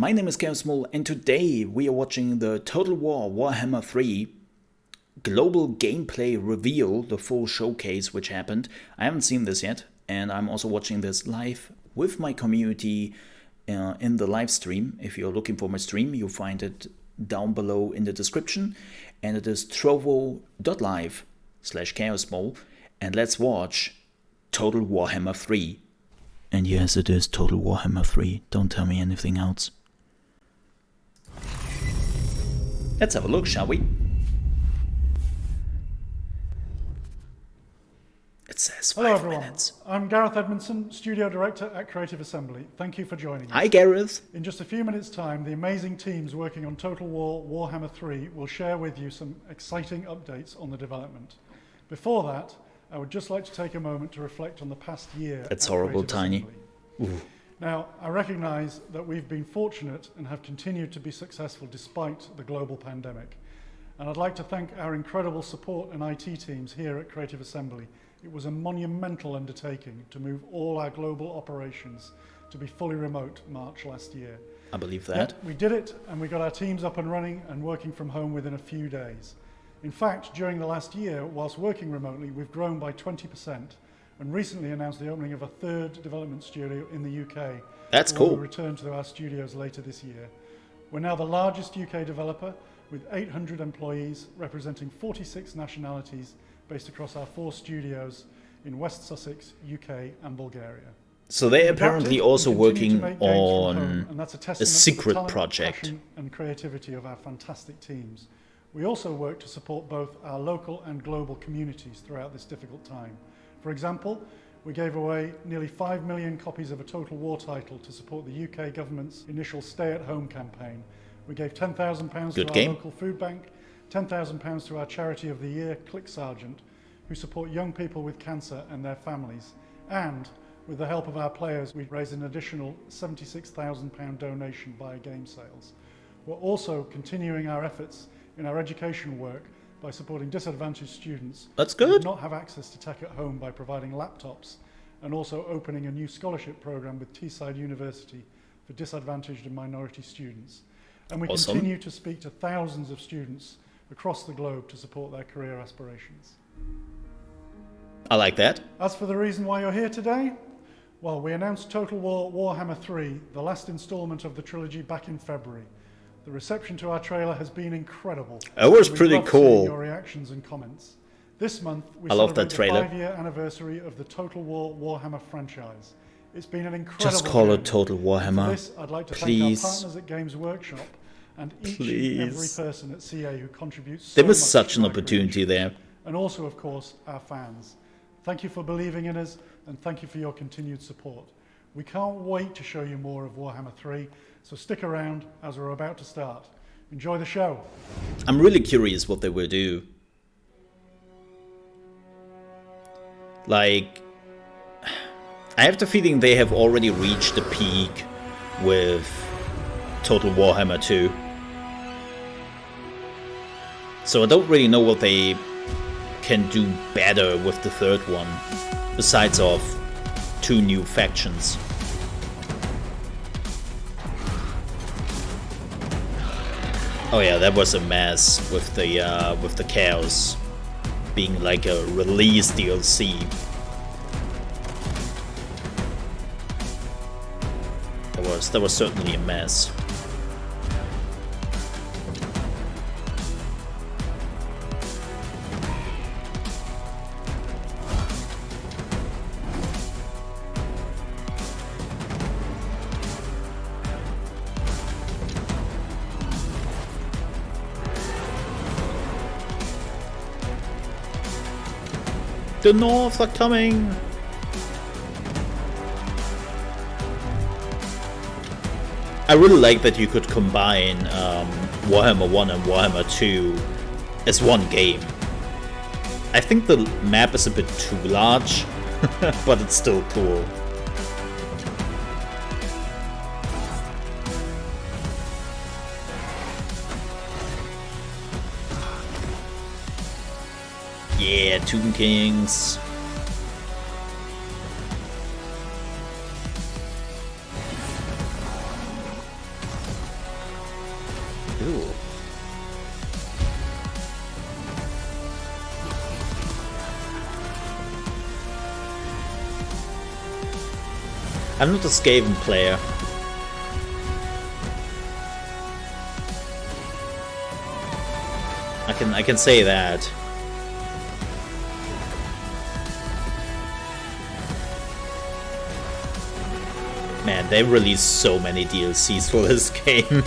my name is ChaosMole, and today we are watching the Total War Warhammer 3 global gameplay reveal, the full showcase which happened. I haven't seen this yet, and I'm also watching this live with my community in the live stream. If you're looking for my stream, you'll find it down below in the description, and it is trovo.live/ChaosMole, and let's watch Total Warhammer 3. And yes, it is Total Warhammer 3. Don't tell me anything else. Let's have a look, shall we? It says 5 Hello everyone, minutes. I'm Gareth Edmondson, Studio Director at Creative Assembly. Thank you for joining us. Hi, Gareth. In just a few minutes' time, the amazing teams working on Total War Warhammer 3 will share with you some exciting updates on the development. Before that, I would just like to take a moment to reflect on the past year. That's at horrible, Creative Tiny. Assembly. Ooh. Now, I recognise that we've been fortunate and have continued to be successful despite the global pandemic. And I'd like to thank our incredible support and IT teams here at Creative Assembly. It was a monumental undertaking to move all our global operations to be fully remote March last year. I believe that. Yet we did it, and we got our teams up and running and working from home within a few days. In fact, during the last year, whilst working remotely, we've grown by 20% and recently announced the opening of a third development studio in the UK. That's cool. We'll return to our studios later this year. We're now the largest UK developer with 800 employees representing 46 nationalities based across our 4 studios in West Sussex, UK and Bulgaria. So they're apparently also working on and that's a a testament to the secret talent, project. passion and creativity of our fantastic teams. We also work to support both our local and global communities throughout this difficult time. For example, we gave away nearly 5 million copies of a Total War title to support the UK government's initial stay-at-home campaign. We gave £10,000 to our local food bank, £10,000 to our charity of the year, Click Sergeant, who support young people with cancer and their families. And with the help of our players, we raised an additional £76,000 donation via game sales. We're also continuing our efforts in our education work by supporting disadvantaged students That's who good. do not have access to tech at home by providing laptops, and also opening a new scholarship program with Teesside University for disadvantaged and minority students. And we Awesome. continue to speak to thousands of students across the globe to support their career aspirations. I like that. As for the reason why you're here today, well, we announced Total War Warhammer 3, the last installment of the trilogy, back in February. The reception to our trailer has been incredible. It was We'd pretty love cool. seeing your reactions and comments. This month, we I love that celebrate trailer. the 5-year anniversary of the Total War Warhammer franchise. It's been an incredible Just call journey. it Total Warhammer. For this, I'd like to Please. thank our partners at Games Workshop and each Please. and every person at CA who contributes so There was much such to an our opportunity creation. there. And also, of course, our fans. Thank you for believing in us, and thank you for your continued support. We can't wait to show you more of Warhammer 3, so stick around as we're about to start. Enjoy the show. I'm really curious what they will do. Like, I have the feeling they have already reached the peak with Total Warhammer 2. So I don't really know what they can do better with the third one, besides of 2 new factions. Oh yeah, that was a mess with the Chaos being like a release DLC. That was certainly a mess. The North are coming! I really like that you could combine Warhammer 1 and Warhammer 2 as one game. I think the map is a bit too large, but it's still cool. Yeah, Tomb Kings. Ooh. I'm not a Skaven player. I can say that. Man, they released so many DLCs for this game.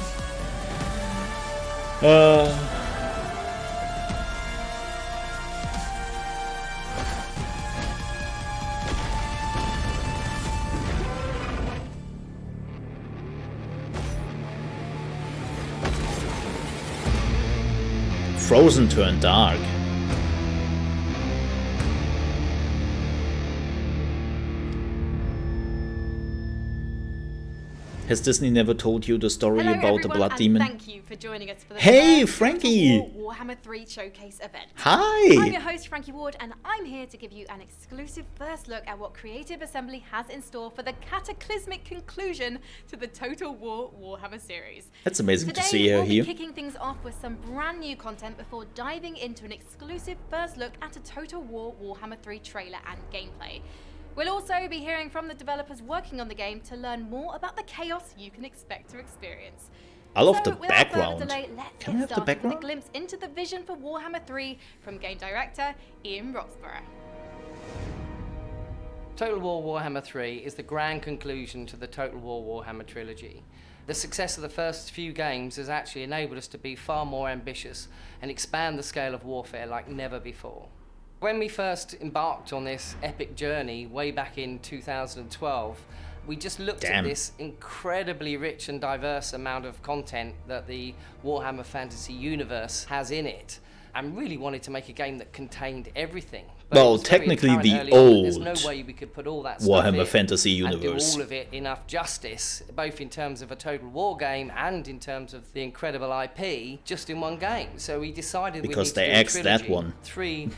Frozen turned dark. Has Disney never told you the story about the Blood Demon? Thank you for joining us for the Hey, Frankie! Total War Warhammer 3 showcase event. Hi! I'm your host, Frankie Ward, and I'm here to give you an exclusive first look at what Creative Assembly has in store for the cataclysmic conclusion to the Total War Warhammer series. That's amazing Today, to see her we'll here. be kicking things off with some brand new content before diving into an exclusive first look at a Total War Warhammer 3 trailer and gameplay. We'll also be hearing from the developers working on the game to learn more about the chaos you can expect to experience. I love the without background. further delay, let's Can I get have the started with background? a glimpse into the vision for Warhammer 3 from game director Ian Roxburgh. Total War Warhammer 3 is the grand conclusion to the Total War Warhammer trilogy. The success of the first few games has actually enabled us to be far more ambitious and expand the scale of warfare like never before. When we first embarked on this epic journey way back in 2012, we just looked at this incredibly rich and diverse amount of content that the Warhammer Fantasy universe has in it, and really wanted to make a game that contained everything. But Well, technically the there's no old way we could put all that stuff Warhammer in Fantasy and do universe. all of it enough justice, both in terms of a Total War game and in terms of the incredible IP, just in one game. So we decided Because we they need to do a axed that trilogy, one. 3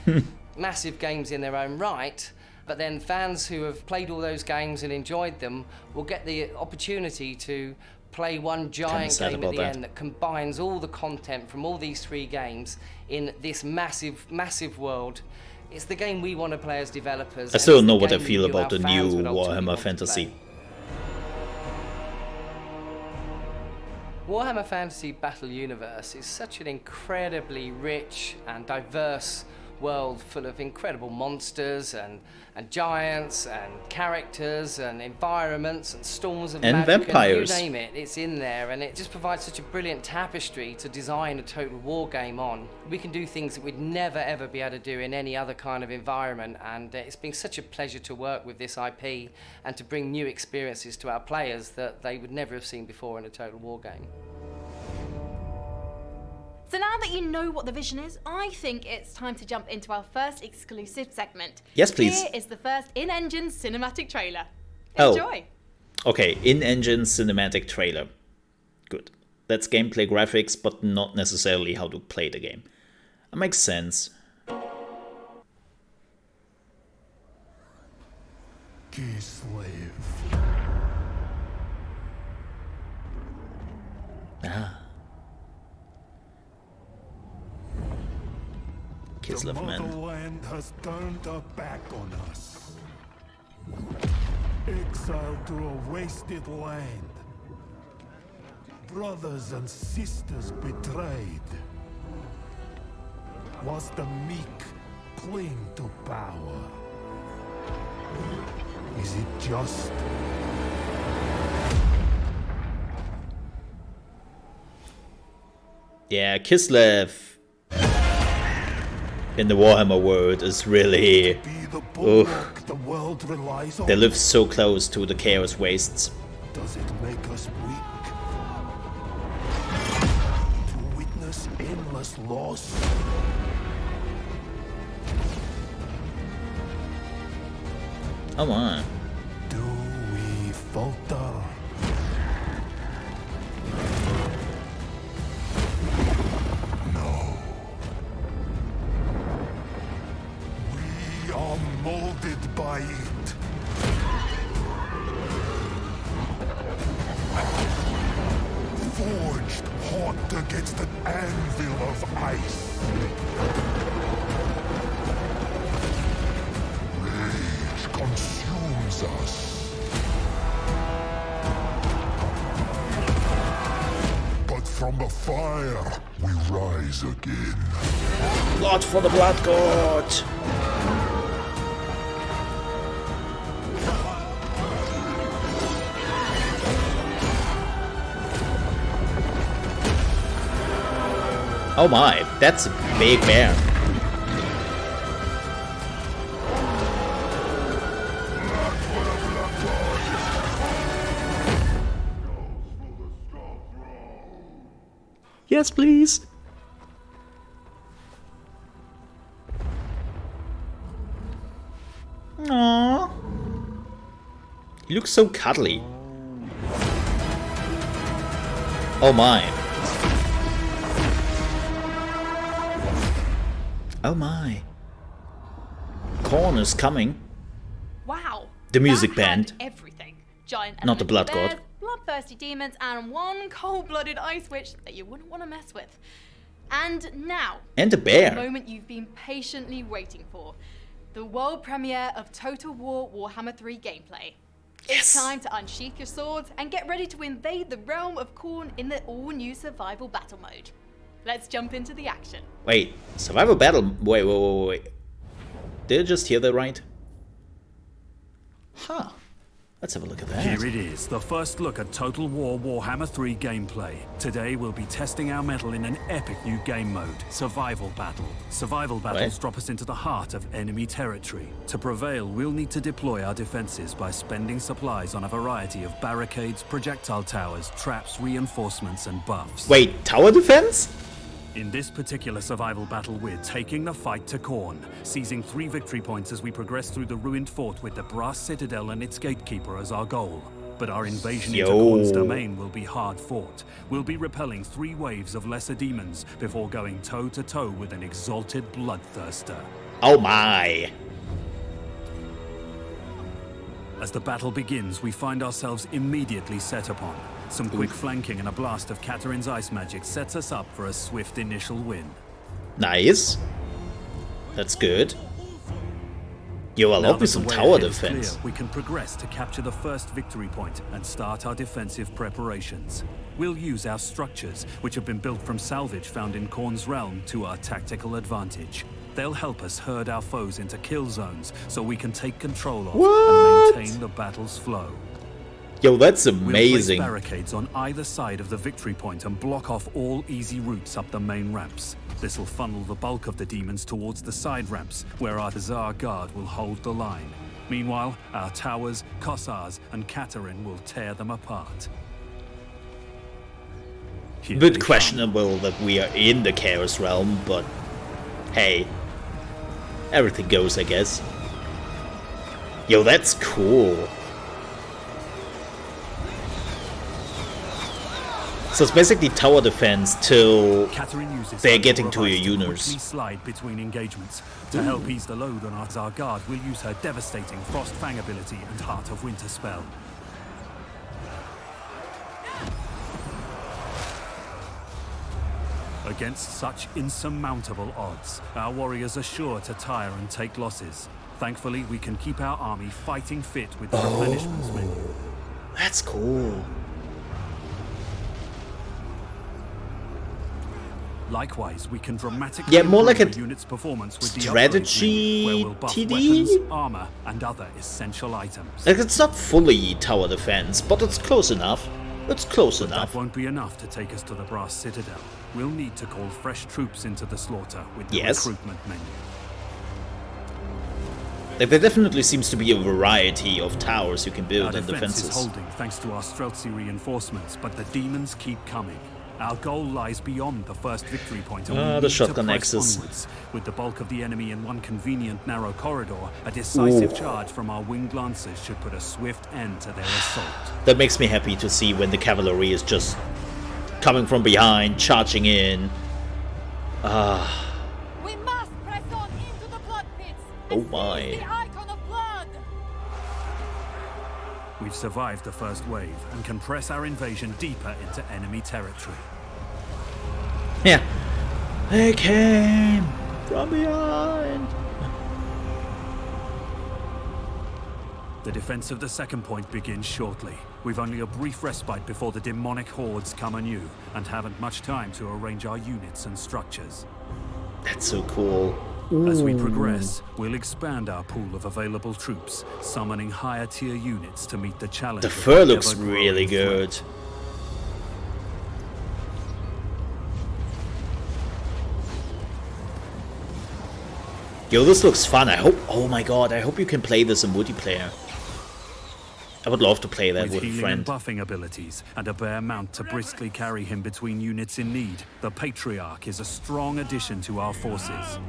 massive games in their own right, but then fans who have played all those games and enjoyed them will get the opportunity to play one giant sad game about at the that. end that combines all the content from all these 3 games in this massive world. It's the game we want to play as developers. I still don't and know it's what I game feel you, about our the fans, new would ultimately Warhammer want to Fantasy. play. Warhammer Fantasy Battle Universe is such an incredibly rich and diverse world full of incredible monsters and giants and characters and environments and storms of And magic vampires. and you name it, it's in there, and it just provides such a brilliant tapestry to design a Total War game on. We can do things that we'd never ever be able to do in any other kind of environment, and it's been such a pleasure to work with this IP and to bring new experiences to our players that they would never have seen before in a Total War game. So now that you know what the vision is, I think it's time to jump into our first exclusive segment. Yes, please. Here is the first in-engine cinematic trailer. Oh. Enjoy! Okay, in-engine cinematic trailer. Good. That's gameplay graphics, but not necessarily how to play the game. That makes sense. Key slave. Ah. Kislev The man. motherland has turned her back on us. Exiled to a wasted land. Brothers and sisters betrayed. Whilst the meek cling to power. Is it just? Yeah, Kislev in the Warhammer world is really... Be the bulwark the world relies on? They live so close to the Chaos Wastes. Does it make us weak? To witness endless loss? Oh my. Do we falter? No. We are molded by it. Forged hot fought against an anvil of ice. Rage consumes us. But from the fire, we rise again. Blood for the Blood God! Oh my, that's a big bear. Yes, please. Aww. He looks so cuddly. Oh my. Oh my. Korn is coming. Wow. The music that had band. Everything. Giant Not the Blood bears, God. bloodthirsty demons, and one cold-blooded ice witch that you wouldn't want to mess with. And now, And a the bear. moment you've been patiently waiting for. The world premiere of Total War Warhammer 3 gameplay. Yes. It's time to unsheath your swords and get ready to invade the realm of Khorne in the all-new survival battle mode. Let's jump into the action. Wait, survival battle. Wait. Did I just hear that right? Huh. Let's have a look at that. Here it is, the first look at Total War Warhammer 3 gameplay. Today we'll be testing our mettle in an epic new game mode, Survival Battle. Survival battles drop us into the heart of enemy territory. To prevail, we'll need to deploy our defenses by spending supplies on a variety of barricades, projectile towers, traps, reinforcements, and buffs. Wait, tower defense? In this particular survival battle, we're taking the fight to Khorne, seizing 3 victory points as we progress through the ruined fort with the Brass Citadel and its gatekeeper as our goal. But our invasion into Khorne's domain will be hard fought. We'll be repelling 3 waves of lesser demons before going toe-to-toe with an exalted bloodthirster. Oh my. As the battle begins, we find ourselves immediately set upon. Some quick flanking and a blast of Katerin's ice magic sets us up for a swift initial win. Nice. That's good. Yo, I love me some tower defense. Clear, we can progress to capture the first victory point and start our defensive preparations. We'll use our structures, which have been built from salvage found in Khorne's realm, to our tactical advantage. They'll help us herd our foes into kill zones so we can take control of and maintain the battle's flow. Yo, that's amazing. We'll place barricades on either side of the victory point and block off all easy routes up the main ramps. This will funnel the bulk of the demons towards the side ramps, where our Tsar Guard will hold the line. Meanwhile, our towers, Kossars, and Katerin will tear them apart. Bit questionable that we are in the Chaos Realm, but hey, everything goes, I guess. Yo, that's cool. So it's basically tower defense till they're getting to your units. Slide between engagements. To help ease the load on our Tsar Guard, we'll use her devastating Frost Fang ability and Heart of Winter spell. Against such insurmountable odds, our warriors are sure to tire and take losses. Thankfully, we can keep our army fighting fit with the replenishments menu. That's cool. Likewise, we can dramatically more like a unit's performance with strategy the upgrade menu, where we'll buff TD? weapons, armor, and other essential items. Like, it's not fully tower defense, but it's close enough. It's close enough. That won't be enough to take us to the Brass Citadel. We'll need to call fresh troops into the slaughter with the recruitment menu. Like, there definitely seems to be a variety of towers you can build Our and defense defenses. is holding thanks to our Streltsy reinforcements, but the demons keep coming. Our goal lies beyond the first victory point, and we the need shotgun to press axes. onwards. With the bulk of the enemy in one convenient narrow corridor, a decisive charge from our winged lancers should put a swift end to their assault. That makes me happy to see when the cavalry is just coming from behind, charging in. We must press on into the blood pits. Oh and my. seize the icon of blood. We've survived the first wave and can press our invasion deeper into enemy territory. Yeah. They came from behind. The defense of the second point begins shortly. We've only a brief respite before the demonic hordes come anew, and haven't much time to arrange our units and structures. That's so cool. As we progress, we'll expand our pool of available troops, summoning higher tier units to meet the challenge. The of fur the looks ever-growing really threat. good. Yo, this looks fun. I hope. Oh my god, I hope you can play this in multiplayer. I would love to play that with a healing friend. and buffing abilities and a bear mount to briskly carry him between units in need, the Patriarch is a strong addition to our forces.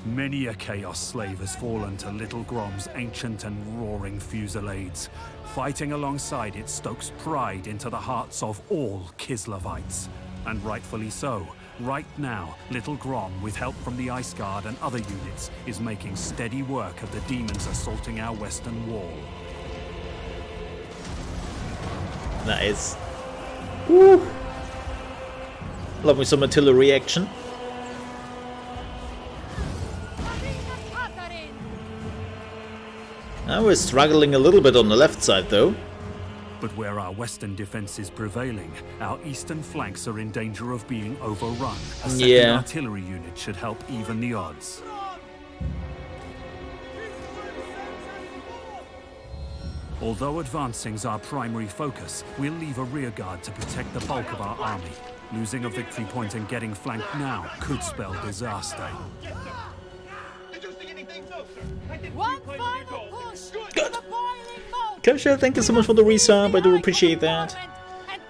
Many a Chaos slave has fallen to Little Grom's ancient and roaring fusillades. Fighting alongside it stokes pride into the hearts of all Kislevites. And rightfully so. Right now, Little Grom, with help from the Ice Guard and other units, is making steady work of the demons assaulting our western wall. Nice. Woo. Love me some artillery action. Now we're struggling a little bit on the left side though. But where our western defense is prevailing, our eastern flanks are in danger of being overrun. A second artillery unit should help even the odds. Although advancing's our primary focus, we'll leave a rearguard to protect the bulk of our army. Losing a victory point and getting flanked now could spell disaster. One final push to the boiling moat. Kosher, thank you so much for the resub, I do appreciate that.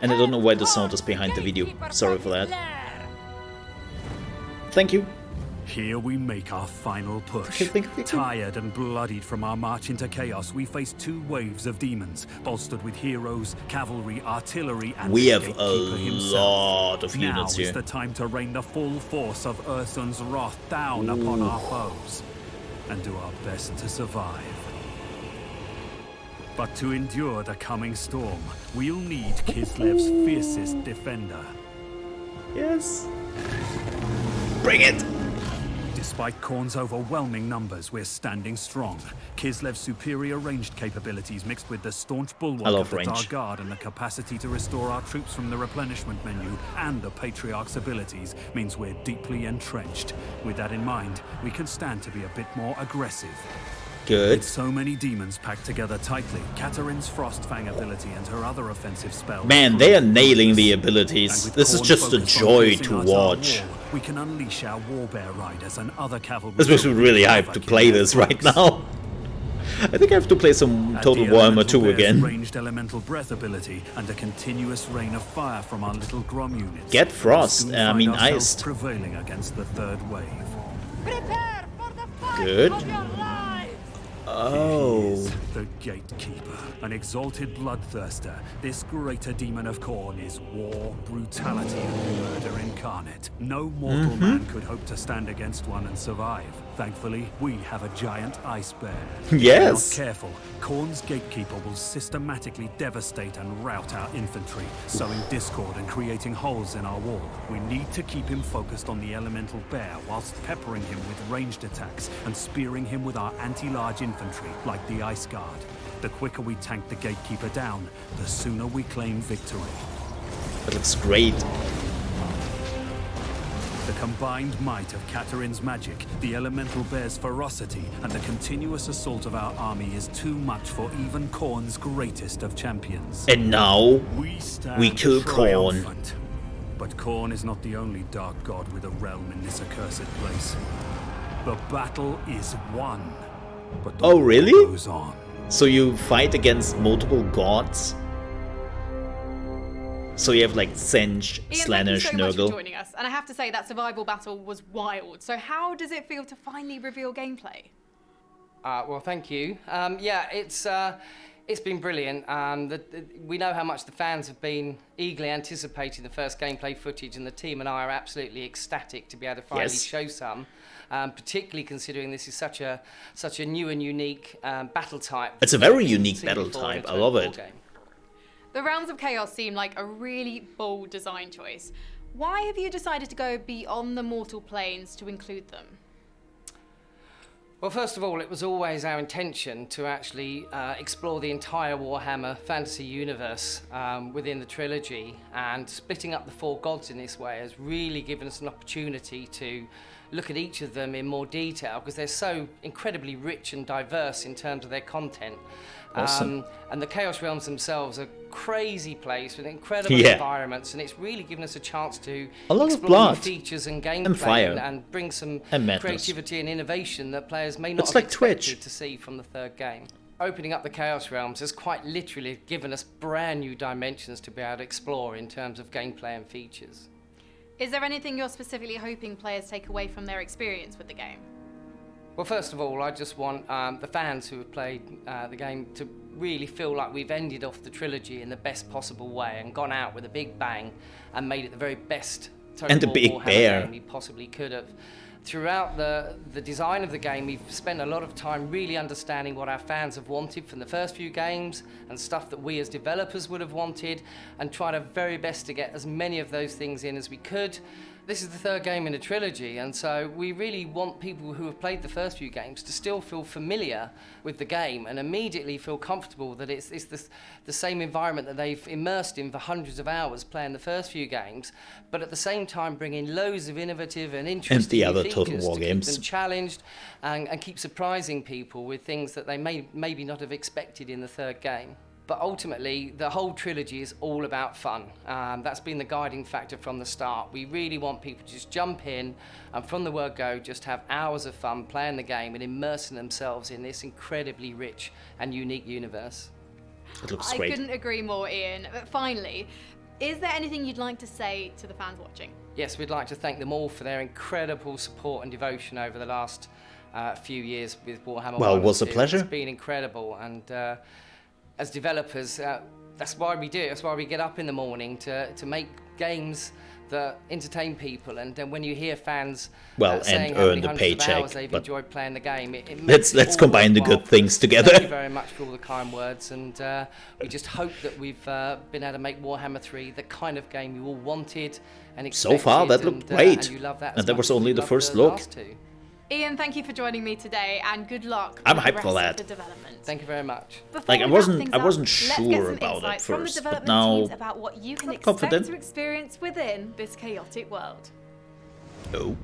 And I don't know why the sound is behind the video, sorry for that. Thank you. Here we make our final push. Thank you. Tired and bloodied from our march into chaos, we face two waves of demons, bolstered with heroes, cavalry, artillery, and We the have a Gatekeeper himself. lot of Now units is here. the time to rain the full force of Ursun's wrath down upon our foes, and do our best to survive. But to endure the coming storm, we'll need Kislev's fiercest defender. Yes. Bring it. Despite Khorne's overwhelming numbers, we're standing strong. Kislev's superior ranged capabilities mixed with the staunch bulwark I of love the Dark range. Guard and the capacity to restore our troops from the replenishment menu and the Patriarch's abilities means we're deeply entrenched. With that in mind, we can stand to be a bit more aggressive. Good. With so many demons packed together tightly, Katarine's Frostfang ability and her other offensive spells... Man, they are nailing the And abilities. with This is Khorne just a focused on joy piercing to out our watch. wall, we can unleash our Warbear Riders and other cavalry... This makes me really hyped to play this right now. I think I have to play some At Total the Warhammer Elemental 2 Bear's again. Ranged elemental breath ability and a continuous rain of fire from our little Grom units. Get we'll Frost, soon I find mean ourselves iced. prevailing against the third wave. Prepare for the fight Good. of your lives. Oh. The Gatekeeper, an exalted bloodthirster, this greater demon of Khorne is war, brutality, and murder incarnate. No mortal man could hope to stand against one and survive. Thankfully, we have a giant ice bear. Yes. If we're not careful, Khorne's Gatekeeper will systematically devastate and rout our infantry, sowing discord and creating holes in our wall. We need to keep him focused on the elemental bear whilst peppering him with ranged attacks and spearing him with our anti-large infantry, like the Ice Guard. The quicker we tank the Gatekeeper down, the sooner we claim victory. That looks great. The combined might of Katarine's magic, the elemental bear's ferocity, and the continuous assault of our army is too much for even Khorne's greatest of champions. And now, stand we kill Khorne. triumphant. But Khorne is not the only dark god with a realm in this accursed place. The battle is won. But the Oh, war really? goes on. So you fight against multiple gods? So you have like Senj, Ian, Slanesh, thank you so much for Nurgle. joining us. And I have to say that survival battle was wild. So how does it feel to finally reveal gameplay? Well, thank you. Yeah, it's been brilliant. We know how much the fans have been eagerly anticipating the first gameplay footage, and the team and I are absolutely ecstatic to be able to finally Yes. show some. Particularly considering this is such a new and unique battle type. It's a very Seen unique before battle in a type. I turn love war it. game. The Realms of Chaos seem like a really bold design choice. Why have you decided to go beyond the mortal planes to include them? Well, first of all, it was always our intention to actually explore the entire Warhammer fantasy universe within the trilogy, and splitting up the four gods in this way has really given us an opportunity to look at each of them in more detail, because they're so incredibly rich and diverse in terms of their content. Awesome. And the Chaos Realms themselves are a crazy place with incredible environments, and it's really given us a chance to explore new features and gameplay and bring some creativity and innovation that players may not have expected to see from the third game. Opening up the Chaos Realms has quite literally given us brand new dimensions to be able to explore in terms of gameplay and features. Is there anything you're specifically hoping players take away from their experience with the game? Well, first of all, I just want the fans who have played the game to really feel like we've ended off the trilogy in the best possible way and gone out with a big bang and made it the very best Total War Warhammer game we possibly could have. Throughout the design of the game, we've spent a lot of time really understanding what our fans have wanted from the first few games and stuff that we as developers would have wanted, and tried our very best to get as many of those things in as we could. This is the third game in a trilogy, and so we really want people who have played the first few games to still feel familiar with the game and immediately feel comfortable that it's the same environment that they've immersed in for hundreds of hours playing the first few games, but at the same time bring in loads of innovative and interesting features Total War to games. keep them challenged and keep surprising people with things that they may maybe not have expected in the third game. But ultimately, the whole trilogy is all about fun. That's been the guiding factor from the start. We really want people to just jump in and from the word go, just have hours of fun playing the game and immersing themselves in this incredibly rich and unique universe. It looks great. I couldn't agree more, Ian. But finally, is there anything you'd like to say to the fans watching? Yes, we'd like to thank them all for their incredible support and devotion over the last few years with Warhammer 1 and 2. Well, it was a pleasure. It's been incredible, and as developers, that's why we do it. That's why we get up in the morning to make games that entertain people. And then when you hear fans saying how many hundreds of hours they've enjoyed playing the game, it makes let's combine the good things together. Thank you very much for all the kind words, and we just hope that we've been able to make Warhammer 3 the kind of game you all wanted and expected. So far, that looked great. And you love that. And that was only the first look. Ian, thank you for joining me today, and good luck I'm with hyped the for rest that. of the development. Thank you very much. Like, I wasn't sure about it first, but now about what you can I'm expect confident. to experience within this chaotic world. Oh.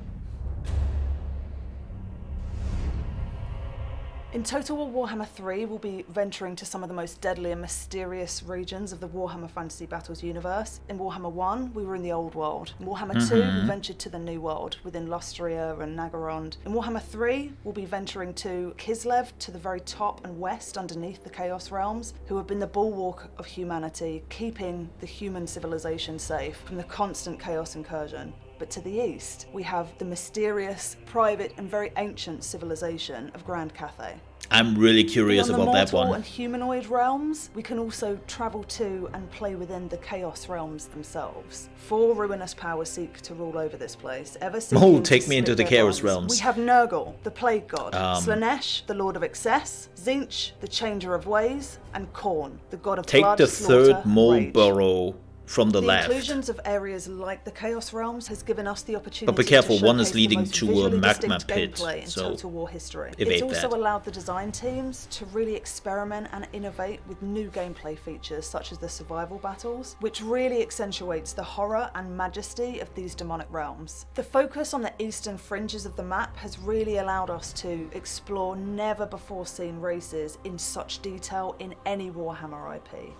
In Total War Warhammer 3, we'll be venturing to some of the most deadly and mysterious regions of the Warhammer Fantasy Battles universe. In Warhammer 1, we were in the Old World. In Warhammer 2, we ventured to the New World, within Lustria and Nagarond. In Warhammer 3, we'll be venturing to Kislev, to the very top and west underneath the Chaos Realms, who have been the bulwark of humanity, keeping the human civilization safe from the constant chaos incursion. But to the east, we have the mysterious, private and very ancient civilization of Grand Cathay. I'm really curious about that Beyond the mortal one. and humanoid realms, we can also travel to and play within the Chaos Realms themselves. 4 ruinous powers seek to rule over this place, ever seeking take to me into split the their Chaos bonds. Realms. We have Nurgle, the Plague God, Slanesh, the Lord of Excess, Tzeentch, the Changer of Ways, and Khorne, the God of Take Blood, the Slaughter, third mole Rage. burrow from the left. inclusions of areas like the Chaos Realms has given us the opportunity But be careful, to one is showcase the leading most to a visually magma distinct pit, gameplay in so Total War history. evade It's also that. allowed the design teams to really experiment and innovate with new gameplay features such as the survival battles, which really accentuates the horror and majesty of these demonic realms. The focus on the eastern fringes of the map has really allowed us to explore never before seen races in such detail in any Warhammer IP.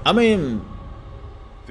I mean,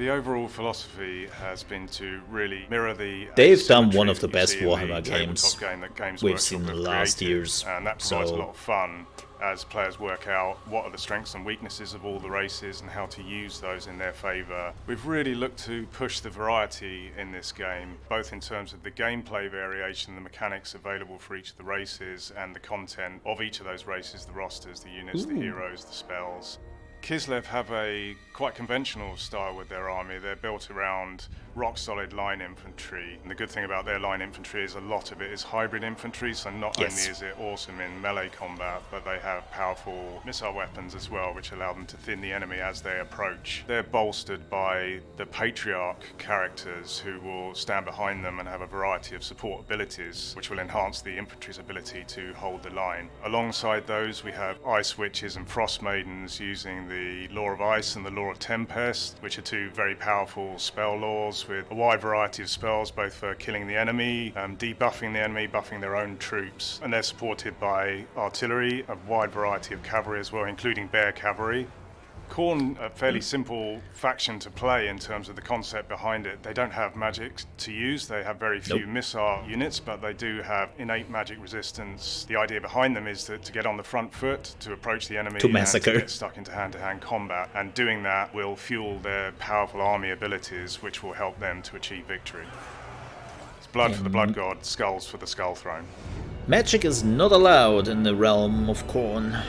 The overall philosophy has been to really mirror the they've done one asymmetry of the that you best see in the Warhammer games tabletop game that Games we've Workshop seen in the have last created, years. and that provides a So lot of fun as players work out what are the strengths and weaknesses of all the races and how to use those in their favour. We've really looked to push the variety in this game, both in terms of the gameplay variation, the mechanics available for each of the races, and the content of each of those races, the rosters, the units, the heroes, the spells. Kislev have a quite conventional style with their army. They're built around rock-solid line infantry. And the good thing about their line infantry is a lot of it is hybrid infantry, so not only is it awesome in melee combat, but they have powerful missile weapons as well, which allow them to thin the enemy as they approach. They're bolstered by the Patriarch characters who will stand behind them and have a variety of support abilities, which will enhance the infantry's ability to hold the line. Alongside those, we have Ice Witches and Frost Maidens using the Law of Ice and the Law of Tempest, which are two very powerful spell laws with a wide variety of spells, both for killing the enemy, debuffing the enemy, buffing their own troops. And they're supported by artillery, a wide variety of cavalry as well, including bear cavalry. Khorne, a fairly simple faction to play in terms of the concept behind it. They don't have magic to use, they have very few missile units, but they do have innate magic resistance. The idea behind them is to get on the front foot, to approach the enemy, to massacre, and to get stuck into hand-to-hand combat. And doing that will fuel their powerful army abilities, which will help them to achieve victory. It's blood for the blood god, skulls for the skull throne. Magic is not allowed in the realm of Khorne.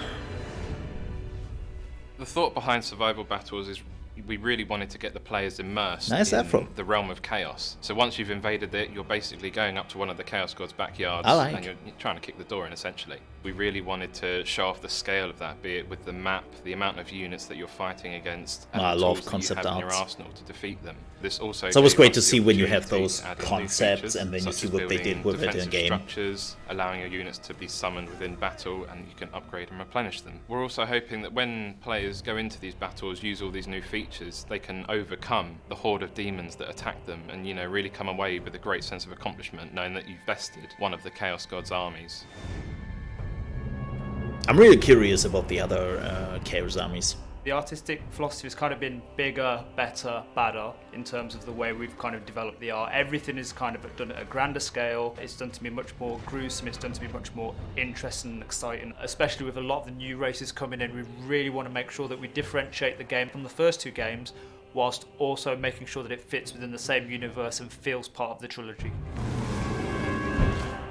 The thought behind survival battles is we really wanted to get the players immersed in the realm of chaos. So once you've invaded it, you're basically going up to one of the Chaos God's backyards and you're trying to kick the door in, essentially. We really wanted to show off the scale of that, be it with the map, the amount of units that you're fighting against, and the tools that you have in your arsenal to defeat them. This also it's always great to see when you have those concepts and then you see what they did with it in game. Structures, allowing your units to be summoned within battle, and you can upgrade and replenish them. We're also hoping that when players go into these battles, use all these new features, they can overcome the horde of demons that attack them, and really come away with a great sense of accomplishment, knowing that you've bested one of the Chaos God's armies. I'm really curious about the other Chaos armies. The artistic philosophy has kind of been bigger, better, badder in terms of the way we've kind of developed the art. Everything is kind of done at a grander scale. It's done to be much more gruesome. It's done to be much more interesting and exciting, especially with a lot of the new races coming in. We really want to make sure that we differentiate the game from the first two games, whilst also making sure that it fits within the same universe and feels part of the trilogy.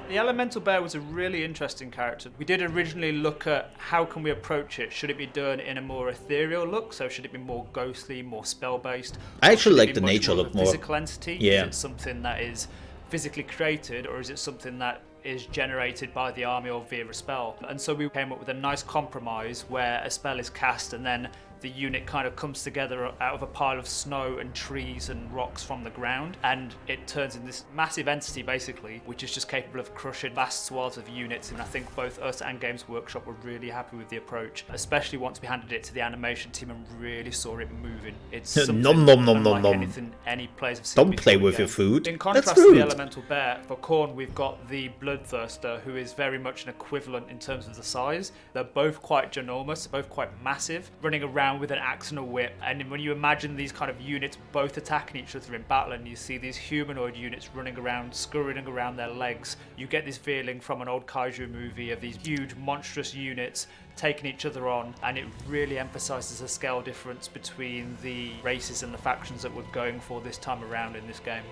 The Elemental Bear was a really interesting character. We did originally look at how can we approach it. Should it be done in a more ethereal look? So should it be more ghostly, more spell-based? I actually like the nature look more. Physical entity? Yeah. Is it something that is physically created, or is it something that is generated by the army or via a spell? And so we came up with a nice compromise where a spell is cast and then the unit kind of comes together out of a pile of snow and trees and rocks from the ground, and it turns into this massive entity basically, which is just capable of crushing vast swaths of units. And I think both us and Games Workshop were really happy with the approach, especially once we handed it to the animation team and really saw it moving. It's something unlike anything any players have seen. Don't play with your food. In contrast to the Elemental Bear, for Khorne we've got the Bloodthirster, who is very much an equivalent in terms of the size. They're both quite ginormous, both quite massive, running around with an axe and a whip. And when you imagine these kind of units both attacking each other in battle, and you see these humanoid units running around, scurrying around their legs, you get this feeling from an old kaiju movie of these huge monstrous units taking each other on, and it really emphasises the scale difference between the races and the factions that we're going for this time around in this game.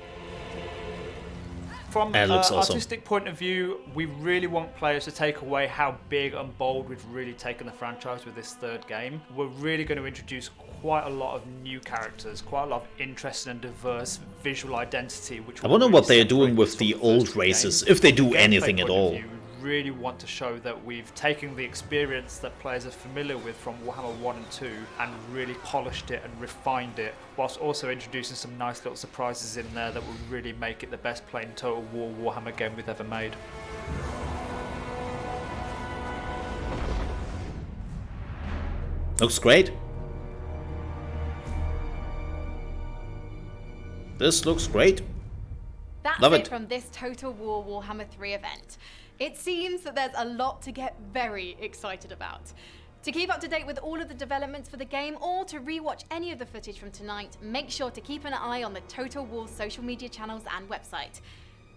From an artistic point of view, we really want players to take away how big and bold we've really taken the franchise with this third game. We're really going to introduce quite a lot of new characters, quite a lot of interesting and diverse visual identity. Which I wonder what they're doing with the old races, if they do anything at all. Really want to show that we've taken the experience that players are familiar with from Warhammer 1 and 2 and really polished it and refined it, whilst also introducing some nice little surprises in there that will really make it the best playing Total War Warhammer game we've ever made. Looks great. This looks great. That's Love it it from this Total War Warhammer 3 event. It seems that there's a lot to get very excited about. To keep up to date with all of the developments for the game, or to rewatch any of the footage from tonight, make sure to keep an eye on the Total War social media channels and website.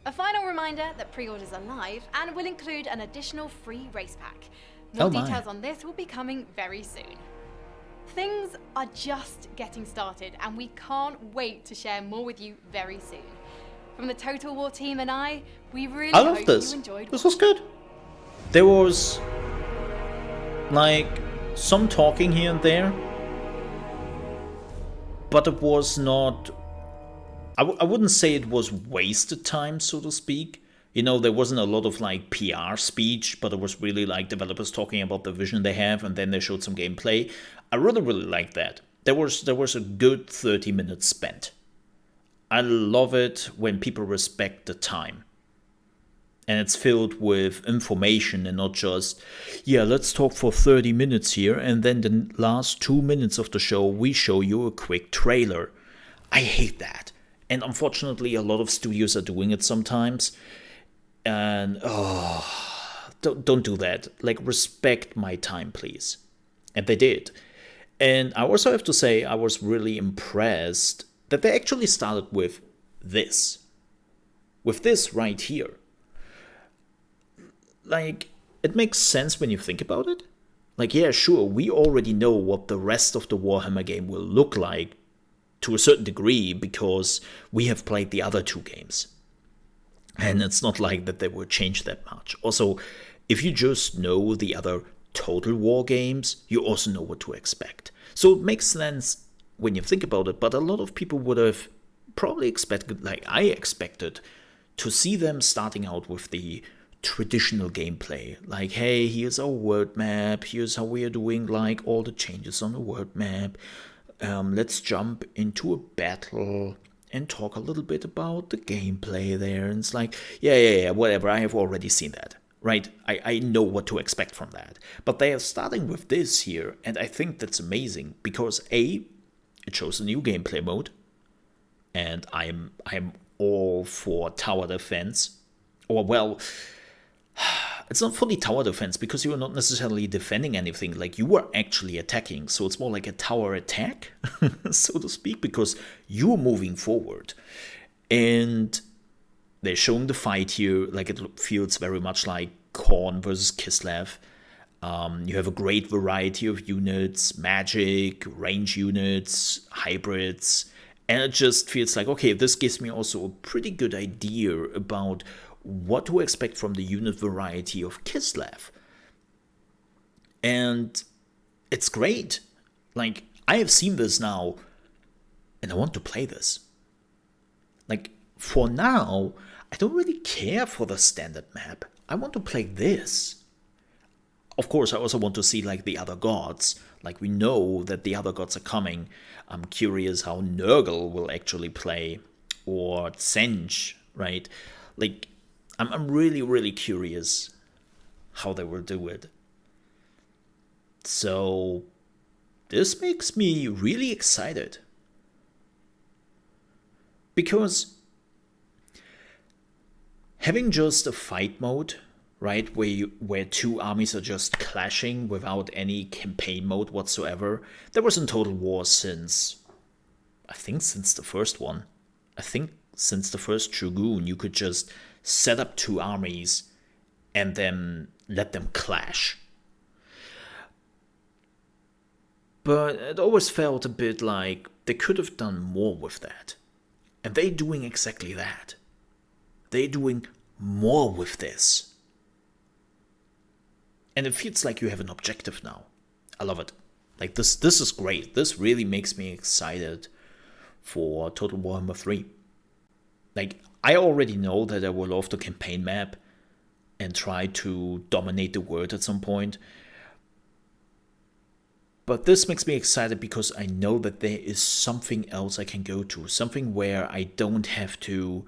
A final reminder that pre-orders are live and will include an additional free race pack. More details on this will be coming very soon. Things are just getting started, and we can't wait to share more with you very soon. From the Total War team and I really hope you enjoyed. This was good. There was like some talking here and there, but it was not I wouldn't say it was wasted time, so to speak. You know, there wasn't a lot of like PR speech, but it was really like developers talking about the vision they have, and then they showed some gameplay. I really liked that. There was a good 30 minutes spent. I love it when people respect the time. And it's filled with information and not just, yeah, let's talk for 30 minutes here, and then the last 2 minutes of the show we show you a quick trailer. I hate that. And unfortunately, a lot of studios are doing it sometimes. And, don't do that. Like, respect my time, please. And they did. And I also have to say, I was really impressed that they actually started with this. With this right here. Like, it makes sense when you think about it. Like, yeah, sure, we already know what the rest of the Warhammer game will look like to a certain degree because we have played the other 2 games. And it's not like that they will change that much. Also, if you just know the other Total War games, you also know what to expect. So it makes sense when you think about it, but a lot of people would have probably expected, like I expected, to see them starting out with the traditional gameplay. Like, hey, here's our world map, here's how we are doing like all the changes on the world map. Let's jump into a battle and talk a little bit about the gameplay there. And it's like, yeah, whatever, I have already seen that, right? I know what to expect from that. But they are starting with this here, and I think that's amazing because A, it shows a new gameplay mode, and I'm all for tower defense. Or, well, it's not fully tower defense because you are not necessarily defending anything, like you are actually attacking, so it's more like a tower attack, so to speak, because you're moving forward. And they're showing the fight here, like it feels very much like Khorne versus Kislev. You have a great variety of units, magic, range units, hybrids, and it just feels like, okay, this gives me also a pretty good idea about what to expect from the unit variety of Kislev. And it's great. Like, I have seen this now, and I want to play this. Like, for now, I don't really care for the standard map. I want to play this. Of course, I also want to see, like, the other gods. Like, we know that the other gods are coming. I'm curious how Nurgle will actually play, or Tsenj, right? Like, I'm really, really curious how they will do it. So, this makes me really excited. Because having just a fight mode, right, where 2 armies are just clashing without any campaign mode whatsoever, that was in Total War since the first one. I think since the first Dragoon, you could just set up 2 armies and then let them clash. But it always felt a bit like they could have done more with that. And they're doing exactly that. They're doing more with this. And it feels like you have an objective now. I love it. Like, this is great. This really makes me excited for Total Warhammer 3. Like, I already know that I will love the campaign map and try to dominate the world at some point. But this makes me excited because I know that there is something else I can go to. Something where I don't have to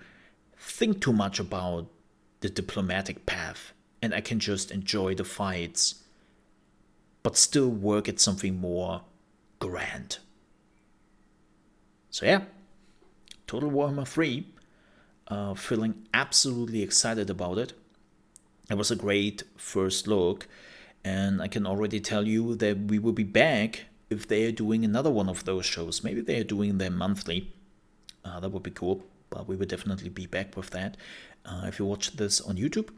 think too much about the diplomatic path. And I can just enjoy the fights, but still work at something more grand. So yeah, Total Warhammer 3. Feeling absolutely excited about it. It was a great first look, and I can already tell you that we will be back if they are doing another one of those shows. Maybe they are doing them monthly. That would be cool, but we will definitely be back with that. If you watched this on YouTube,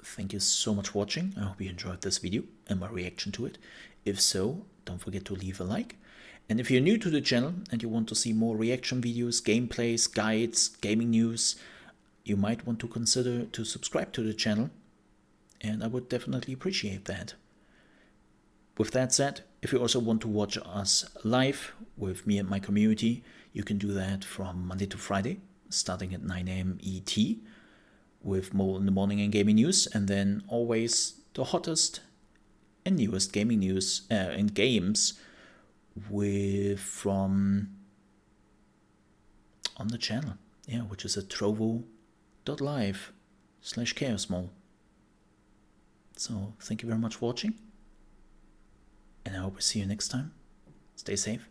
thank you so much for watching. I hope you enjoyed this video and my reaction to it. If so, don't forget to leave a like. And if you're new to the channel and you want to see more reaction videos, gameplays, guides, gaming news, you might want to consider to subscribe to the channel, and I would definitely appreciate that. With that said, if you also want to watch us live, with me and my community. You can do that from Monday to Friday, starting at 9 a.m. ET, with Mole in the Morning and Gaming News, and then always the hottest and newest gaming news and games from on the channel, which is at trovo.live/ChaosMole. So thank you very much for watching, and I hope I see you next time. Stay safe.